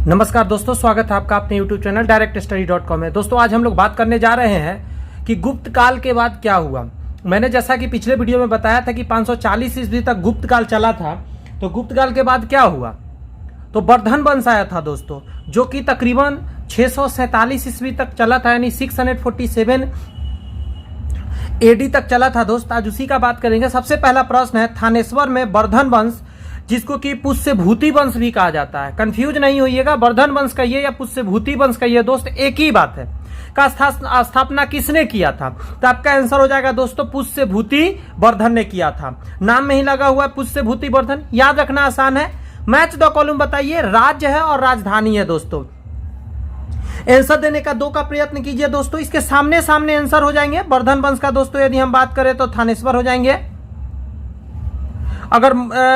नमस्कार दोस्तों, स्वागत है आपका अपने YouTube चैनल directstudy.com में। दोस्तों आज हम लोग बात करने जा रहे हैं कि गुप्त काल के बाद क्या हुआ। मैंने जैसा कि पिछले वीडियो में बताया था कि 540 ईस्वी तक गुप्त काल चला था, तो गुप्त काल के बाद क्या हुआ, तो वर्धन वंश आया था दोस्तों, जो कि तकरीबन 647 ईस्वी तक चला था, यानी 647 AD तक चला था। दोस्त आज उसी का बात करेंगे। सबसे पहला प्रश्न है, थानेश्वर में वर्धन वंश, जिसको कि पुष्यभूति वंश भी कहा जाता है, कंफ्यूज नहीं होइएगा, वर्धन वंश कहिए या पुष्यभूति वंश कहिए दोस्त, एक ही बात है, का स्थापना किसने किया था। तो आपका आंसर हो जाएगा दोस्तों पुष्यभूति वर्धन ने किया था। नाम में ही लगा हुआ है पुष्यभूति वर्धन, याद रखना आसान है। मैच द कॉलम बताइए, राज्य है और राजधानी है दोस्तों। आंसर देने का दो का प्रयत्न कीजिए दोस्तों, इसके सामने सामने आंसर हो जाएंगे। वर्धन वंश का दोस्तों यदि हम बात करें तो थानेश्वर हो जाएंगे। अगर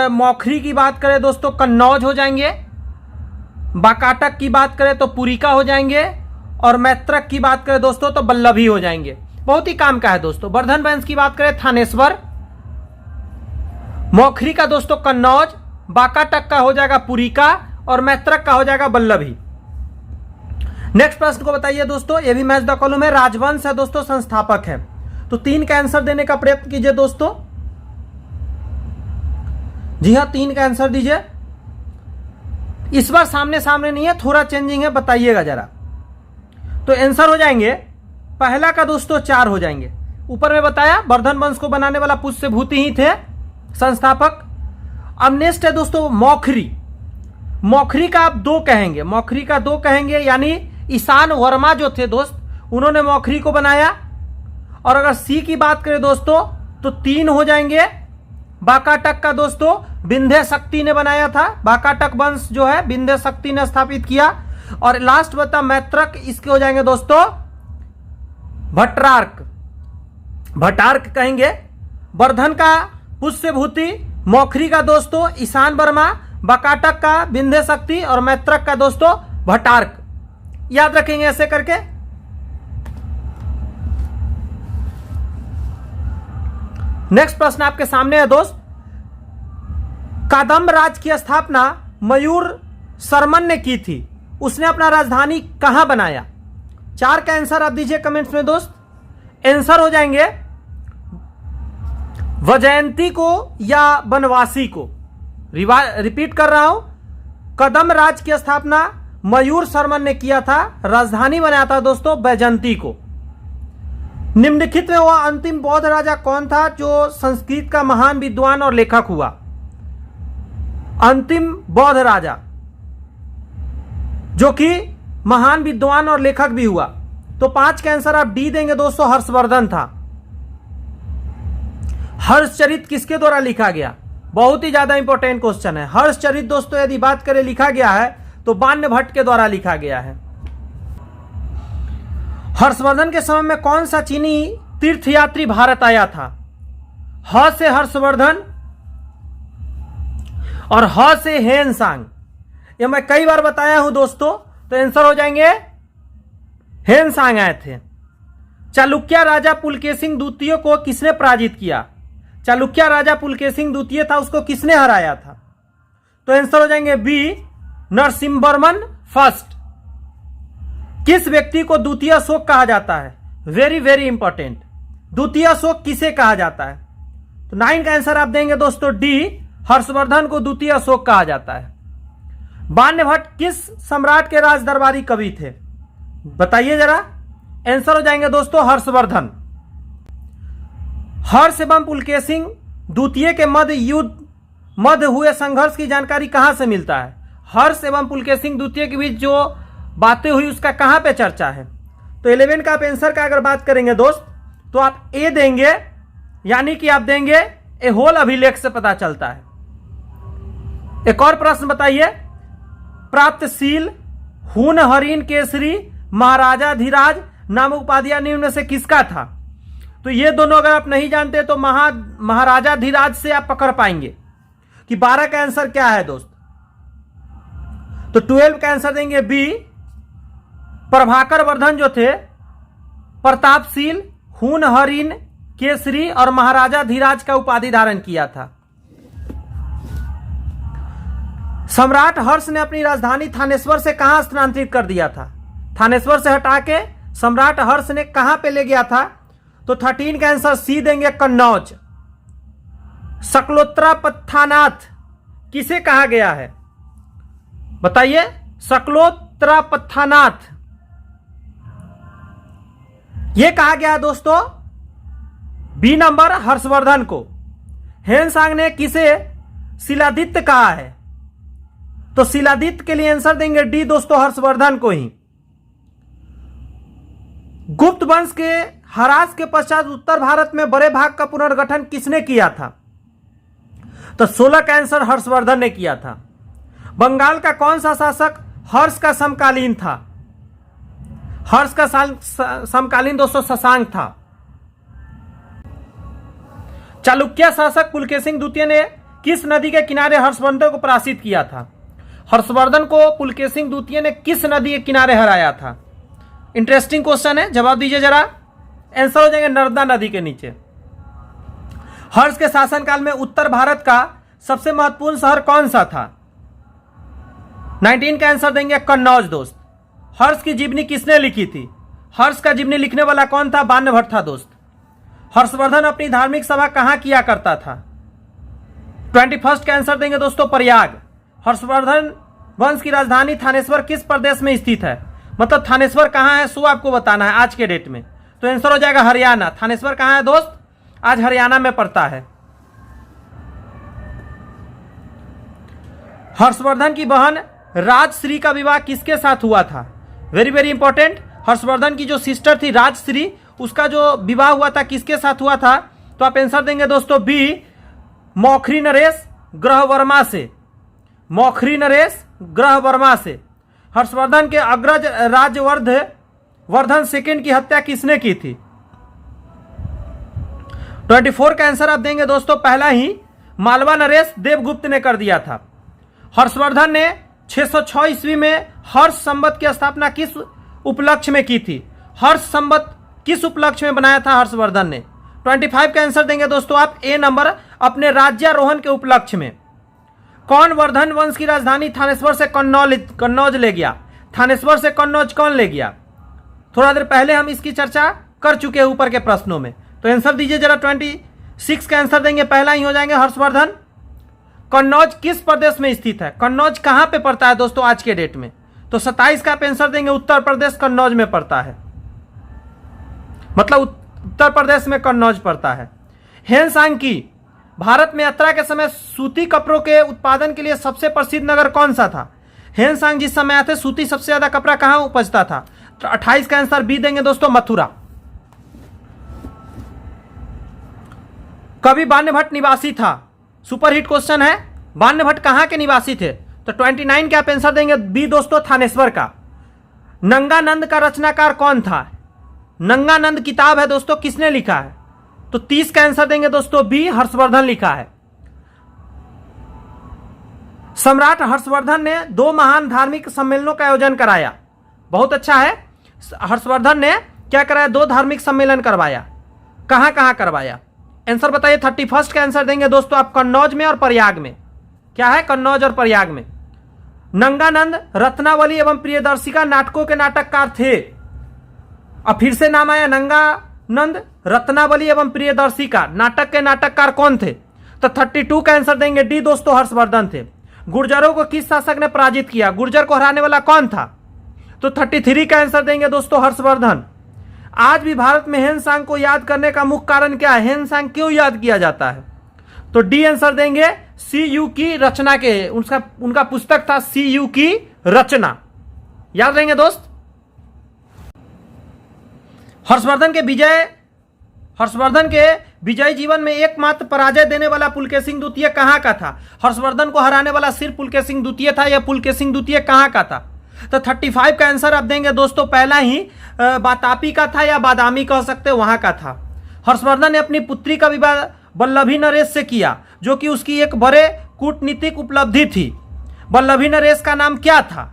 मौखरी की बात करें दोस्तों कन्नौज हो जाएंगे। बाकाटक की बात करें तो पुरिका हो जाएंगे। और मैत्रक की बात करें दोस्तों तो बल्लभी हो जाएंगे। बहुत ही काम का है दोस्तों। वर्धन वंश की बात करें थानेश्वर, मौखरी का दोस्तों कन्नौज, बाकाटक का हो जाएगा पुरिका और मैत्रक का हो जाएगा बल्लभी। नेक्स्ट प्रश्न को बताइए दोस्तों, ये भी मैच द कॉलम है। राजवंश है दोस्तों, संस्थापक है। तो 3 का आंसर देने का प्रयत्न कीजिए दोस्तों। जी हाँ, 3 का आंसर दीजिए। इस बार सामने सामने नहीं है, थोड़ा चेंजिंग है, बताइएगा जरा। तो आंसर हो जाएंगे पहला का दोस्तों 4 हो जाएंगे। ऊपर में बताया वर्धन वंश को बनाने वाला पुष्यभूति ही थे संस्थापक। अब नेक्स्ट है दोस्तों मौखरी। मौखरी का आप 2 कहेंगे, मौखरी का 2 कहेंगे, यानी ईशान वर्मा जो थे दोस्त, उन्होंने मौखरी को बनाया। और अगर सी की बात करें दोस्तों तो 3 हो जाएंगे। बाकाटक का दोस्तों विंध्य शक्ति ने बनाया था, बाकाटक वंश जो है विंध्य शक्ति ने स्थापित किया। और लास्ट बता मैत्रक, इसके हो जाएंगे दोस्तों भट्टार्क, भट्टार्क कहेंगे। वर्धन का पुष्यभूति, मौखरी का दोस्तों ईशान वर्मा, बाकाटक का विंध्य शक्ति और मैत्रक का दोस्तों भट्टार्क। याद रखेंगे ऐसे करके। नेक्स्ट प्रश्न आपके सामने है दोस्त, कादम्ब राज की स्थापना मयूर शर्मन ने की थी, उसने अपना राजधानी कहां बनाया। 4 का आंसर आप दीजिए कमेंट्स में दोस्त। आंसर हो जाएंगे वजयंती को या बनवासी को। रिपीट कर रहा हूं, कदम्ब राज की स्थापना मयूर शर्मन ने किया था, राजधानी बनाया था दोस्तों वैजयंती को। निम्नलिखित में वह अंतिम बौद्ध राजा कौन था जो संस्कृत का महान विद्वान और लेखक हुआ। अंतिम बौद्ध राजा जो कि महान विद्वान और लेखक भी हुआ। तो 5 का आंसर आप डी देंगे दोस्तों, हर्षवर्धन था। हर्षचरित किसके द्वारा लिखा गया, बहुत ही ज्यादा इंपॉर्टेंट क्वेश्चन है। हर्षचरित दोस्तों यदि बात करें लिखा गया है तो बाण्य भट्ट के द्वारा लिखा गया है। हर्षवर्धन के समय में कौन सा चीनी तीर्थयात्री भारत आया था। ह से हर्षवर्धन और ह से हेनसांग, ये मैं कई बार बताया हूं दोस्तों। तो आंसर हो जाएंगे हेनसांग आए थे। चालुक्य राजा पुलकेशिन द्वितीय को किसने पराजित किया। चालुक्य राजा पुलकेशिन द्वितीय था, उसको किसने हराया था। तो आंसर हो जाएंगे बी, नरसिम्हवर्मन फर्स्ट। किस व्यक्ति को द्वितीय अशोक कहा जाता है, वेरी वेरी इंपॉर्टेंट। द्वितीय अशोक किसे कहा जाता है। तो 9 का आंसर आप देंगे दोस्तों डी, हर्षवर्धन को द्वितीय अशोक कहा जाता है। बाण्य भट्ट किस सम्राट के राज दरबारी कवि थे, बताइए जरा। आंसर हो जाएंगे दोस्तों हर्षवर्धन। हर्ष एवं पुलकेशिन द्वितीय के मध्य हुए संघर्ष की जानकारी कहां से मिलता है। हर्ष एवं पुलकेशिन द्वितीय के बीच जो बातें हुई उसका कहां पे चर्चा है। तो 11 का आप आंसर का अगर बात करेंगे दोस्त तो आप ए देंगे, यानी कि आप देंगे ए होल अभिलेख से पता चलता है। एक और प्रश्न बताइए, प्राप्तशील, हून हरिन केसरी, महाराजा धीराज नाम उपाधियां निम्न में से किसका था। तो ये दोनों अगर आप नहीं जानते तो महाराजा धीराज से आप पकड़ पाएंगे कि 12 का आंसर क्या है दोस्त। तो 12 का आंसर देंगे बी, प्रभाकर वर्धन जो थे प्रतापशील, हून हरिन केसरी और महाराजा धीराज का उपाधि धारण किया था। सम्राट हर्ष ने अपनी राजधानी थानेश्वर से कहां स्थानांतरित कर दिया था? थानेश्वर से हटा के सम्राट हर्ष ने कहां पे ले गया था? तो 13 का आंसर सी देंगे, कन्नौज। शकलोत्तरापथानाथ किसे कहा गया है? बताइए, शकलोत्तरापथानाथ यह कहा गया है दोस्तों बी नंबर, हर्षवर्धन को। हेनसांग ने किसे शिलादित्य कहा है? तो शिलादित्य के लिए आंसर देंगे डी दोस्तों, हर्षवर्धन को ही। गुप्त वंश के ह्रास के पश्चात उत्तर भारत में बड़े भाग का पुनर्गठन किसने किया था? तो 16 का आंसर हर्षवर्धन ने किया था। बंगाल का कौन सा शासक हर्ष का समकालीन था? हर्ष का समकालीन दोस्तों शशांक था। चालुक्य शासक पुलकेशिन द्वितीय ने किस नदी के किनारे हर्षवर्धन को पराजित किया था? हर्षवर्धन को पुलकेशिन द्वितीय ने किस नदी के किनारे हराया था? इंटरेस्टिंग क्वेश्चन है, जवाब दीजिए जरा। आंसर हो जाएंगे नर्मदा नदी के नीचे। हर्ष के शासनकाल में उत्तर भारत का सबसे महत्वपूर्ण शहर कौन सा था? 19 का आंसर देंगे कन्नौज दोस्त। हर्ष की जीवनी किसने लिखी थी? हर्ष का जीवनी लिखने वाला कौन था? बाण्यभट्ट था दोस्त। हर्षवर्धन अपनी धार्मिक सभा कहां किया करता था? 21 का आंसर देंगे दोस्तों प्रयाग। हर्षवर्धन वंश की राजधानी थानेश्वर किस प्रदेश में स्थित है? मतलब थानेश्वर कहां है सो आपको बताना है आज के डेट में। तो आंसर हो जाएगा हरियाणा। थानेश्वर कहां है दोस्त? आज हरियाणा में पड़ता है। हर्षवर्धन की बहन राजश्री का विवाह किसके साथ हुआ था? Very very important. हर्षवर्धन की जो सिस्टर थी राजश्री, उसका जो विवाह हुआ था किसके साथ हुआ था? तो आप आंसर देंगे दोस्तों बी, मौखरी नरेश ग्रहवर्मा से। मौखरी नरेश ग्रहवर्मा से। हर्षवर्धन के अग्रज राज्यवर्धन सेकंड की हत्या किसने की थी? 24 का आंसर आप देंगे दोस्तों पहला ही, मालवा नरेश देवगुप्त ने कर दिया था। हर्षवर्धन ने 606 ईस्वी में हर्ष संवत की स्थापना किस उपलक्ष्य में की थी? हर्ष संवत किस उपलक्ष्य में बनाया था हर्षवर्धन ने? 25 का आंसर देंगे दोस्तों आप ए नंबर, अपने राज्यारोहण के उपलक्ष्य में। कौन वर्धन वंश की राजधानी थानेश्वर से कन्नौज ले गया? थानेश्वर से कन्नौज कौन ले गया? थोड़ा देर पहले हम इसकी चर्चा कर चुके हैं ऊपर के प्रश्नों में। तो आंसर दीजिए जरा। 26 का आंसर देंगे पहला ही हो जाएंगे हर्षवर्धन। कन्नौज किस प्रदेश में स्थित है? कन्नौज कहां पे पड़ता है दोस्तों आज के डेट में? तो 27 का आंसर देंगे उत्तर प्रदेश, कन्नौज में पड़ता है। मतलब उत्तर प्रदेश में कन्नौज पड़ता है। हेनसांग की भारत में यात्रा के समय सूती कपड़ों के उत्पादन के लिए सबसे प्रसिद्ध नगर कौन सा था? हेनसांग जिस समय आए थे सूती सबसे ज्यादा कपड़ा कहां उपजता था? तो 28 का आंसर बी देंगे दोस्तों, मथुरा। कवि बाण्यभट्ट निवासी था? सुपर हिट क्वेश्चन है। बाण्यभट्ट कहां के निवासी थे? तो 29 के आप आंसर देंगे बी दोस्तों, थानेश्वर का। नंगानंद का रचनाकार कौन था? नंगानंद किताब है दोस्तों, किसने लिखा है? तो 30 का आंसर देंगे दोस्तों बी, हर्षवर्धन लिखा है। सम्राट हर्षवर्धन ने 2 महान धार्मिक सम्मेलनों का आयोजन कराया। बहुत अच्छा है। हर्षवर्धन ने क्या कराया? 2 धार्मिक सम्मेलन करवाया। कहां कहां करवाया? आंसर बताइए। 31 का आंसर देंगे दोस्तों आप कन्नौज में और प्रयाग में। क्या है? कन्नौज और प्रयाग में। नंगानंद रत्नावली एवं प्रियदर्शिका नाटकों के नाटककार थे। अब फिर से नाम आया, नंगानंद रत्नावली एवं प्रियदर्शिका नाटक के नाटककार कौन थे? तो 32 का आंसर देंगे डी दोस्तों, हर्षवर्धन थे। गुर्जरों को किस शासक ने पराजित किया? गुर्जर को हराने वाला कौन था? तो 33 का आंसर देंगे दोस्तों, हर्षवर्धन। आज भी भारत में हेनसांग को याद करने का मुख्य कारण क्या है? हेनसांग क्यों याद किया जाता है? तो डी आंसर देंगे, CU की रचना के। उनका पुस्तक था CU की रचना। याद रहेंगे दोस्त। हर्षवर्धन के विजयी जीवन में एकमात्र पराजय देने वाला पुलकेशिन द्वितीय कहां का था? हर्षवर्धन को हराने वाला सिर्फ पुलकेशिन द्वितीय था या पुलकेशिन द्वितीय कहां का था? तो 35 का आंसर आप देंगे दोस्तों पहला ही, बातापी का था या बादामी कह सकते, वहां का था। हर्षवर्धन ने अपनी पुत्री का विवाह वल्लभी नरेश से किया, जो कि उसकी एक बड़े कूटनीतिक उपलब्धि थी। वल्लभी नरेश का नाम क्या था?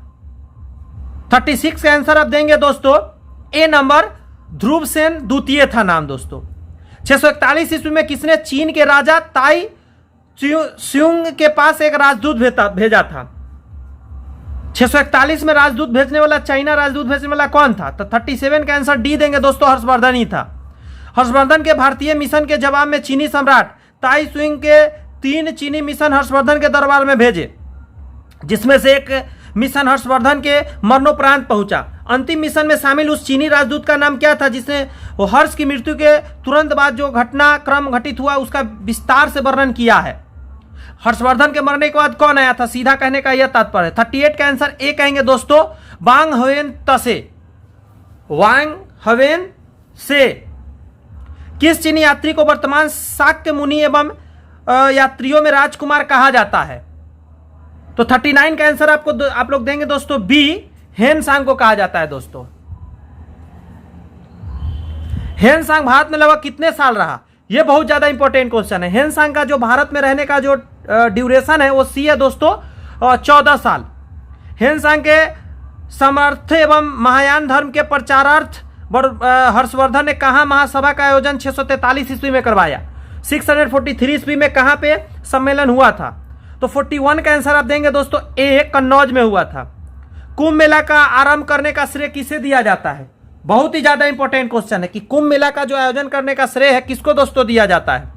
36 का आंसर आप देंगे दोस्तों ए नंबर, ध्रुवसेन द्वितीय था नाम दोस्तों। 641 ईस्वी में किसने चीन के राजा ताई त्सुंग के पास एक राजदूत भेजा था? 641 में राजदूत भेजने वाला, चाइना राजदूत भेजने वाला कौन था? तो 37 का आंसर डी देंगे दोस्तों, हर्षवर्धन ही था। हर्षवर्धन के भारतीय मिशन के जवाब में चीनी सम्राट ताई सुइंग के 3 चीनी मिशन हर्षवर्धन के दरबार में भेजे, जिसमें से एक मिशन हर्षवर्धन के मरणोपरांत पहुंचा। अंतिम मिशन में शामिल उस चीनी राजदूत का नाम क्या था जिसने वो हर्ष की मृत्यु के तुरंत बाद जो घटनाक्रम घटित हुआ उसका विस्तार से वर्णन किया है? हर्षवर्धन के मरने के बाद कौन आया था? सीधा कहने का यह तात्पर्य है। 38 का आंसर ए कहेंगे दोस्तों, वांग हवेन तसे। वांग हवेन से। किस चीनी यात्री को वर्तमान शाक्य मुनि एवं यात्रियों में राजकुमार कहा जाता है? तो 39 का आंसर आप लोग देंगे दोस्तों बी, हेन सांग को कहा जाता है दोस्तों। हेन सांग भारत में लगभग कितने साल रहा? यह बहुत ज्यादा इंपॉर्टेंट क्वेश्चन है। हेन सांग का जो भारत में रहने का जो ड्यूरेशन है वो सी है दोस्तों, 14 साल। हेन सांग के समर्थ एवं महायान धर्म के प्रचारार्थ हर्षवर्धन ने कहा महासभा का आयोजन 643 ईस्वी में करवाया? 643 ईस्वी में कहां पे सम्मेलन हुआ था? तो 41 का आंसर आप देंगे दोस्तों ए, कन्नौज में हुआ था। कुंभ मेला का आरंभ करने का श्रेय किसे दिया जाता है? बहुत ही ज्यादा इंपॉर्टेंट क्वेश्चन है कि कुंभ मेला का जो आयोजन करने का श्रेय है किसको दोस्तों दिया जाता है?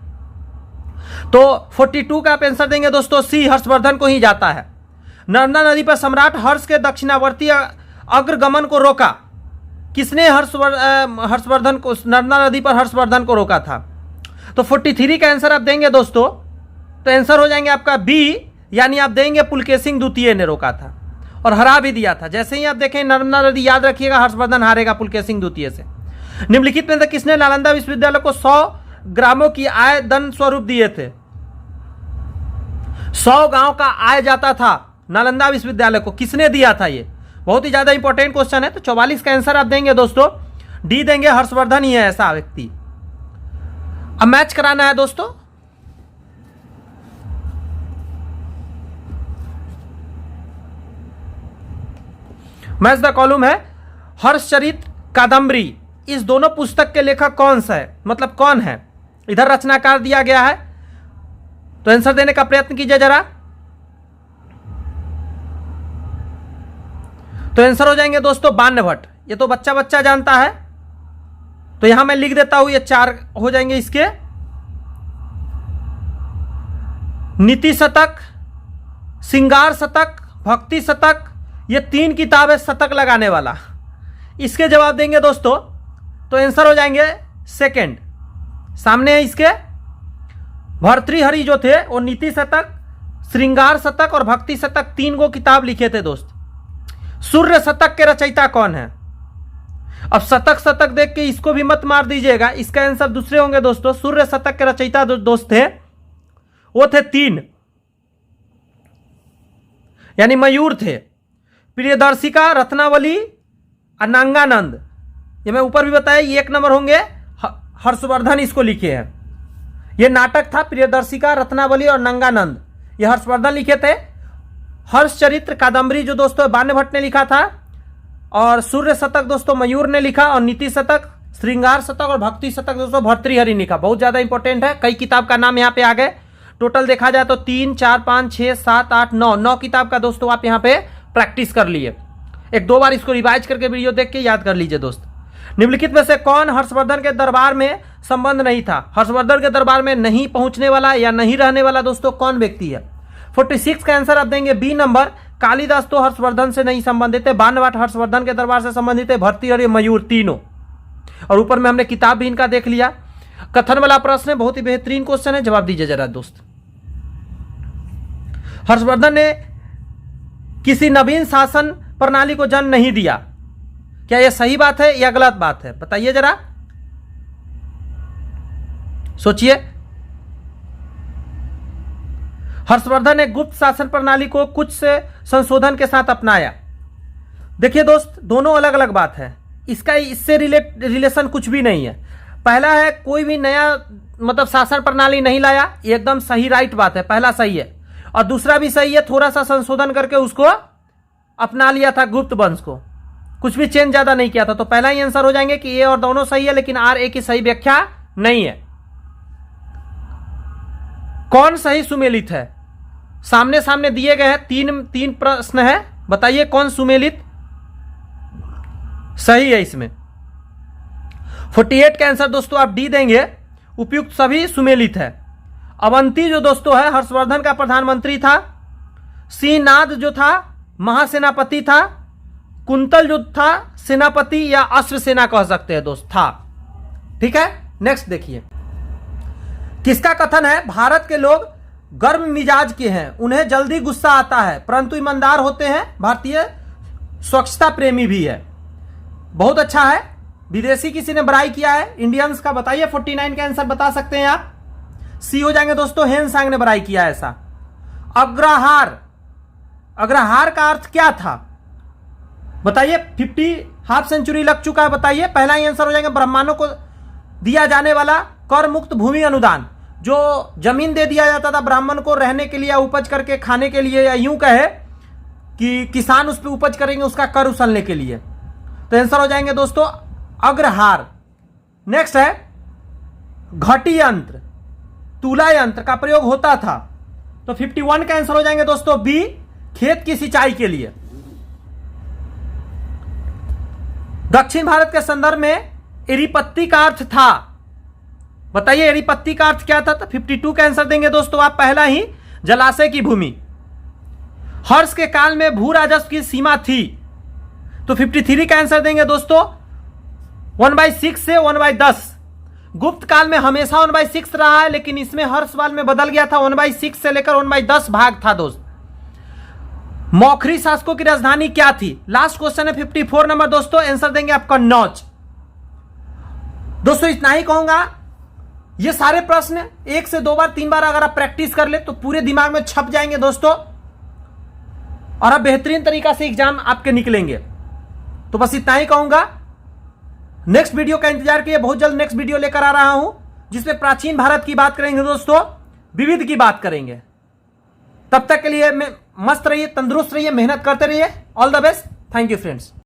तो 42 का आप आंसर देंगे दोस्तों सी, हर्षवर्धन को ही जाता है। नर्मदा नदी पर सम्राट हर्ष के दक्षिणावर्ती अग्रगमन को रोका? किसने हर्षवर्धन को, नर्मदा नदी पर हर्षवर्धन को रोका था? तो 43 का आंसर आप देंगे दोस्तों, तो आंसर हो जाएंगे आपका बी, यानी आप देंगे पुलकेशिन द्वितीय ने रोका था और हरा भी दिया था। जैसे ही आप देखें नर्मदा नदी, याद रखिएगा हर्षवर्धन हारेगा पुलकेशिन द्वितीय से। निम्नलिखित में से किसने नालंदा विश्वविद्यालय को 100 ग्रामों की आय दंड स्वरूप दिए थे? 100 गांव का आय जाता था नालंदा विश्वविद्यालय को, किसने दिया था? ये बहुत ही ज्यादा इंपॉर्टेंट क्वेश्चन है। तो 44 का आंसर आप देंगे दोस्तों डी देंगे, हर्षवर्धन ही है ऐसा व्यक्ति। अब मैच कराना है दोस्तों। मैच द कॉलम है हर्षचरित कादम्बरी। इस दोनों पुस्तक के लेखक कौन सा है, मतलब कौन है? इधर रचनाकार दिया गया है, तो आंसर देने का प्रयत्न कीजिए जरा। तो आंसर हो जाएंगे दोस्तों बाण्य भट्ट। ये तो बच्चा बच्चा जानता है, तो यहां मैं लिख देता हूं, ये 4 हो जाएंगे इसके। नीति शतक, श्रृंगार शतक, भक्ति शतक, ये 3 किताब है शतक लगाने वाला। इसके जवाब देंगे दोस्तों, तो आंसर हो जाएंगे सेकंड। सामने है इसके भर्तृहरि जो थे वो नीति शतक, श्रृंगार शतक और भक्ति शतक 3 को किताब लिखे थे दोस्त। सूर्य शतक के रचयिता कौन है? अब शतक शतक देख के इसको भी मत मार दीजिएगा, इसका आंसर दूसरे होंगे दोस्तों। सूर्य शतक के रचयिता दोस्त थे, वो थे 3, यानी मयूर थे, प्रियदर्शिका, रत्नावली और नांगानंद। ये मैं ऊपर भी बताया, ये 1 नंबर होंगे। हर्षवर्धन इसको लिखे हैं। ये नाटक था प्रियदर्शिका, रत्नावली और नंगानंद, ये हर्षवर्धन लिखे थे। हर्षचरित्र कादम्बरी जो दोस्तों बाण्य भट्ट ने लिखा था, और सूर्य शतक दोस्तों मयूर ने लिखा, और नीति शतक, श्रृंगार शतक और भक्ति शतक दोस्तों भर्तृहरि ने लिखा। बहुत ज्यादा इंपॉर्टेंट है, कई किताब का नाम यहाँ पे आ गए। टोटल देखा जाए तो 3, 4, 5, 6, 7, 8, 9 किताब का दोस्तों आप यहाँ पे प्रैक्टिस कर लिए। 1-2 बार इसको रिवाइज करके वीडियो देख के याद कर लीजिए दोस्त। निम्नलिखित में से कौन हर्षवर्धन के दरबार में संबंध नहीं था? हर्षवर्धन के दरबार में नहीं पहुंचने वाला या नहीं रहने वाला दोस्तों कौन व्यक्ति है? 46 का आंसर आप देंगे बी नंबर, कालिदास तो हर्षवर्धन से नहीं संबंधित है, बाण्य भट्ट हर्षवर्धन के दरबार से संबंधित है, भर्तृहरि, मयूर तीनों। और ऊपर में हमने किताब भी इनका देख लिया। कथन वाला प्रश्न है, बहुत ही बेहतरीन क्वेश्चन है, जवाब दीजिए जरा दोस्त। हर्षवर्धन ने किसी नवीन शासन प्रणाली को जन्म नहीं दिया, क्या यह सही बात है या गलत बात है? बताइए जरा, सोचिए। हर्षवर्धन ने गुप्त शासन प्रणाली को कुछ से संशोधन के साथ अपनाया। देखिए दोस्त, दोनों अलग अलग बात है, इसका इससे रिलेशन कुछ भी नहीं है। पहला है कोई भी नया मतलब शासन प्रणाली नहीं लाया, ये एकदम सही राइट बात है, पहला सही है। और दूसरा भी सही है, थोड़ा सा संशोधन करके उसको अपना लिया था, गुप्त वंश को, कुछ भी चेंज ज्यादा नहीं किया था। तो पहला ही आंसर हो जाएंगे कि ये और दोनों सही है, लेकिन आर ए की सही व्याख्या नहीं है। कौन सही सुमेलित है? सामने सामने दिए गए हैं, तीन प्रश्न है, बताइए कौन सुमेलित सही है इसमें। 48 का आंसर दोस्तों आप डी देंगे, उपयुक्त सभी सुमेलित है। अवंती जो दोस्तों है हर्षवर्धन का प्रधानमंत्री था। सिंहनाद जो था महासेनापति था। कुंतल जो था सेनापति या अस्त्र सेना कह सकते हैं दोस्त था। ठीक है, नेक्स्ट देखिए, किसका कथन है भारत के लोग गर्म मिजाज के हैं, उन्हें जल्दी गुस्सा आता है परंतु ईमानदार होते हैं, भारतीय स्वच्छता प्रेमी भी है। बहुत अच्छा है। विदेशी किसी ने बड़ाई किया है इंडियंस का, बताइए 49 का आंसर बता सकते हैं आप। सी हो जाएंगे दोस्तों, हेनसांग ने बड़ाई किया ऐसा। अग्रहार, अग्रहार का अर्थ क्या था बताइए। 50 हाफ सेंचुरी लग चुका है, बताइए। पहला ही आंसर हो जाएगा ब्राह्मणों को दिया जाने वाला कर मुक्त भूमि अनुदान, जो जमीन दे दिया जाता था ब्राह्मण को रहने के लिए या उपज करके खाने के लिए, या यूं कहे कि किसान उस पर उपज करेंगे उसका कर उछलने के लिए। तो आंसर हो जाएंगे दोस्तों अग्रहार। नेक्स्ट है घटी यंत्र, तुला यंत्र का प्रयोग होता था। तो 51 का आंसर हो जाएंगे दोस्तों बी, खेत की सिंचाई के लिए। दक्षिण भारत के संदर्भ में एरीपत्ती का अर्थ था, बताइए एरीपत्ती का अर्थ क्या था। तो 52 का आंसर देंगे दोस्तों आप, पहला ही जलाशय की भूमि। हर्ष के काल में भू राजस्व की सीमा थी। तो 53 का आंसर देंगे दोस्तों 1/6 से 1/10। गुप्त काल में हमेशा 1/6 रहा है, लेकिन इसमें हर्षवाल में बदल गया था, 1/6 से लेकर 1/10 भाग था दोस्त। मौखरी शासकों की राजधानी क्या थी। लास्ट क्वेश्चन है 54 नंबर दोस्तों, आंसर देंगे आप कन्नौज। दोस्तों इतना ही कहूंगा, ये सारे प्रश्न 1 से 2 बार 3 बार अगर आप प्रैक्टिस कर ले तो पूरे दिमाग में छप जाएंगे दोस्तों, और अब बेहतरीन तरीका से एग्जाम आपके निकलेंगे। तो बस इतना ही कहूंगा, नेक्स्ट वीडियो का इंतजार कीजिए। बहुत जल्द नेक्स्ट वीडियो लेकर आ रहा हूं, जिसमें प्राचीन भारत की बात करेंगे दोस्तों, विविध की बात करेंगे। तब तक के लिए मस्त रहिए, तंदुरुस्त रहिए, मेहनत करते रहिए। All the best, thank you friends.